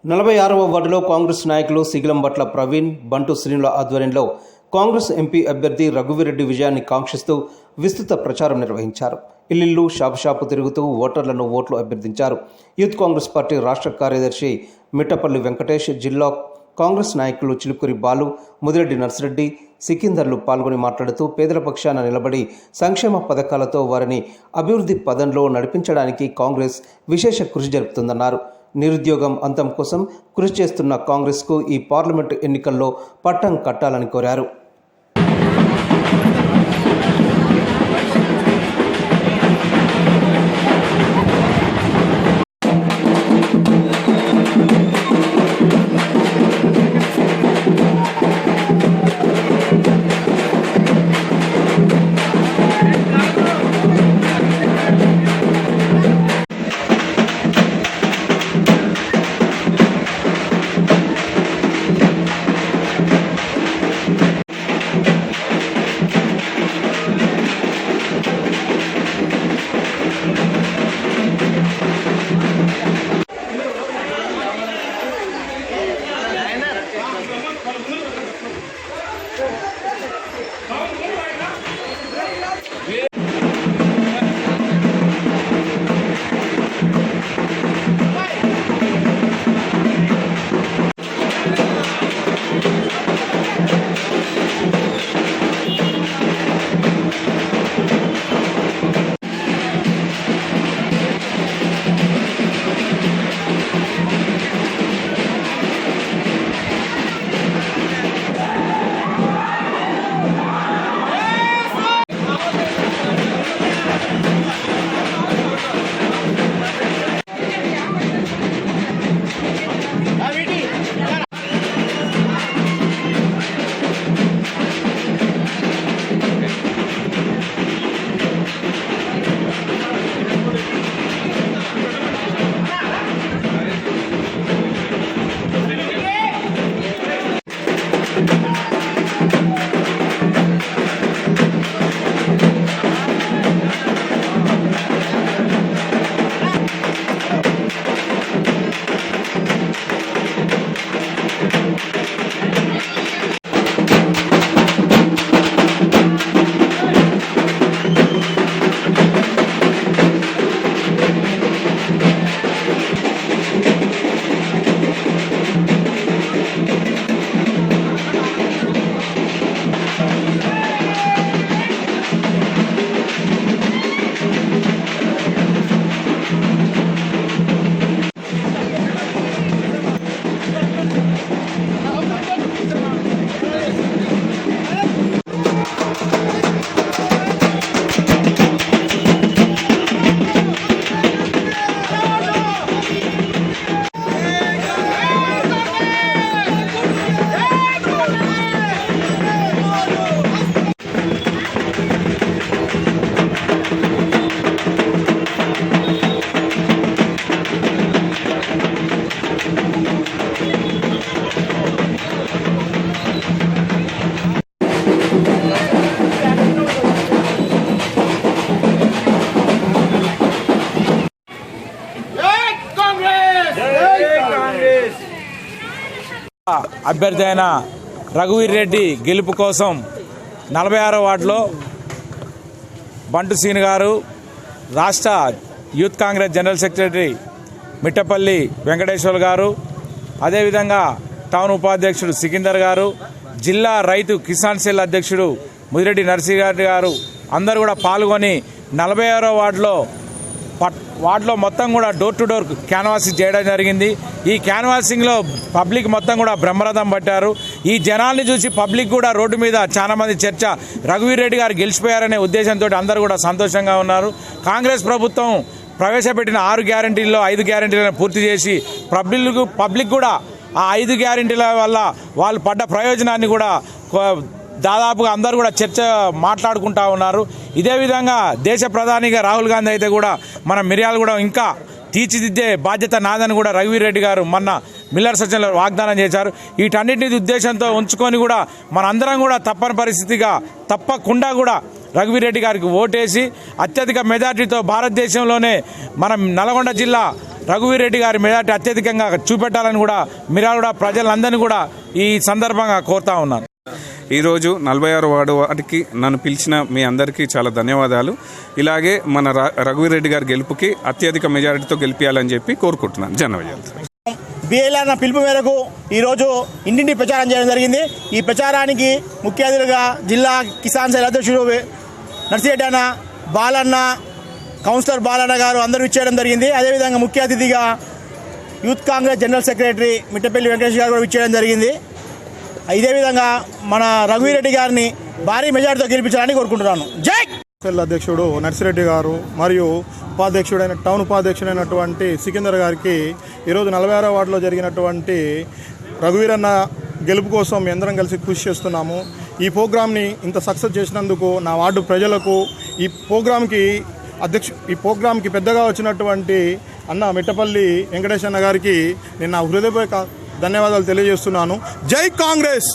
46వ వార్డులో కాంగ్రెస్ నాయకులు సిగిలంబట్ల ప్రవీణ్, బంటు శ్రీనుల ఆధ్వర్యంలో కాంగ్రెస్ ఎంపీ అభ్యర్థి రఘువీరెడ్డి విజయాన్ని కాంక్షిస్తూ విస్తృత ప్రచారం నిర్వహించారు. ఇల్లిల్లు షాపు తిరుగుతూ ఓటర్లను ఓట్లు అభ్యర్థించారు. యూత్ కాంగ్రెస్ పార్టీ రాష్ట్ర కార్యదర్శి మిట్టపల్లి వెంకటేష్, జిల్లా కాంగ్రెస్ నాయకులు చిలుకూరి బాలు, ముదిరెడ్డి నర్సిరెడ్డి, సికిందర్లు పాల్గొని మాట్లాడుతూ పేదల పక్షాన నిలబడి సంక్షేమ పథకాలతో వారిని అభివృద్ధి పదంలో నడిపించడానికి కాంగ్రెస్ విశేష కృషి జరుపుతుందన్నారు. నిరుద్యోగం అంతం కోసం కృషి చేస్తున్న కాంగ్రెస్కు ఈ పార్లమెంటు ఎన్నికల్లో పట్టం కట్టాలని కోరారు. అభ్యర్థి అయిన రఘువీరెడ్డి గెలుపు కోసం 46వ వార్డులో బంటు శ్రీను గారు, రాష్ట్ర youth Congress general secretary Mittapalli Venkateshwar గారు, అదేవిధంగా టౌన్ ఉపాధ్యక్షుడు సికిందర్ గారు, జిల్లా రైతు కిసాన్ సెల్ అధ్యక్షుడు ముదిరెడ్డి నర్సిరెడ్డి గారు అందరూ కూడా పాల్గొని 46వ వార్డులో మొత్తం కూడా డోర్ టు డోర్ క్యాన్వాసింగ్ చేయడం జరిగింది. ఈ క్యాన్వాసింగ్లో పబ్లిక్ మొత్తం కూడా బ్రహ్మరథం పట్టారు. ఈ జనాల్ని చూసి పబ్లిక్ కూడా రోడ్డు మీద చాలా మంది చర్చ రఘువీరెడ్డి గారు గెలిచిపోయారనే ఉద్దేశంతో అందరూ కూడా సంతోషంగా ఉన్నారు. కాంగ్రెస్ ప్రభుత్వం ప్రవేశపెట్టిన 6 గ్యారంటీల్లో 5 గ్యారంటీలను పూర్తి చేసి పబ్లిక్ కూడా ఆ 5 గ్యారంటీల వల్ల వాళ్ళు పడ్డ ప్రయోజనాన్ని కూడా దాదాపుగా అందరూ కూడా చర్చ మాట్లాడుకుంటా ఉన్నారు. ఇదే విధంగా దేశ ప్రధానిగా రాహుల్ గాంధీ అయితే కూడా మన మిర్యాలు కూడా ఇంకా తీర్చిదిద్దే బాధ్యత నాదని కూడా రఘువీరెడ్డి గారు మొన్న మిల్లర్ సత్యంలో వాగ్దానం చేశారు. వీటన్నిటిని ఉద్దేశంతో ఉంచుకొని కూడా మనందరం కూడా తప్పని పరిస్థితిగా తప్పకుండా కూడా రఘువీరెడ్డి గారికి ఓటేసి అత్యధిక మెజార్టీతో భారతదేశంలోనే మనం నల్గొండ జిల్లా రఘువీర్ రెడ్డి గారి మెజార్టీ అత్యధికంగా చూపెట్టాలని కూడా మిర్యాలగూడ ప్రజలందరినీ కూడా ఈ సందర్భంగా కోరుతా ఉన్నాను. ఈరోజు 46వ వార్డుకి నన్ను పిలిచిన మీ అందరికీ చాలా ధన్యవాదాలు. ఇలాగే మన రఘువీర్ రెడ్డి గారి గెలుపుకి అత్యధిక మెజారిటీతో గెలిపించాలని చెప్పి కోరుకుంటున్నాను. జనవజయంతి బిఎల్ఆర్ పిలుపు మేరకు ఈరోజు ఇంటింటి ప్రచారం చేయడం జరిగింది. ఈ ప్రచారానికి ముఖ్య అతిథులుగా జిల్లా కిసాన్ సెల్ అధ్యక్షుడు నర్సిరెడ్డి అన్న, బాలన్న, కౌన్సిలర్ బాలన్న గారు అందరూ ఇచ్చేయడం జరిగింది. అదేవిధంగా ముఖ్య అతిథిగా youth Congress general secretary Mittapalli Venkatesh గారు కూడా ఇచ్చేయడం జరిగింది. ఇదే విధంగా మన రఘువీర్ రెడ్డి గారిని భారీ మెజార్టీతో గెలిపించాలని కోరుకుంటున్నాను. జై సెల్ అధ్యక్షుడు నర్సిరెడ్డి గారు మరియు టౌన్ ఉపాధ్యక్షుడైనటువంటి సికిందర్ గారికి ఈరోజు 46వ వార్డులో జరిగినటువంటి రఘువీరన్న గెలుపు కోసం మీ అందరం కలిసి కృషి చేస్తున్నాము. ఈ ప్రోగ్రామ్ని ఇంత సక్సెస్ చేసినందుకు నా వార్డు ప్రజలకు, ఈ ప్రోగ్రామ్కి పెద్దగా వచ్చినటువంటి అన్న మిట్టపల్లి వెంకటేష్ అన్న గారికి నేను నా హృదయపూర్వక ధన్యవాదాలు తెలియజేస్తున్నాను. జై కాంగ్రెస్.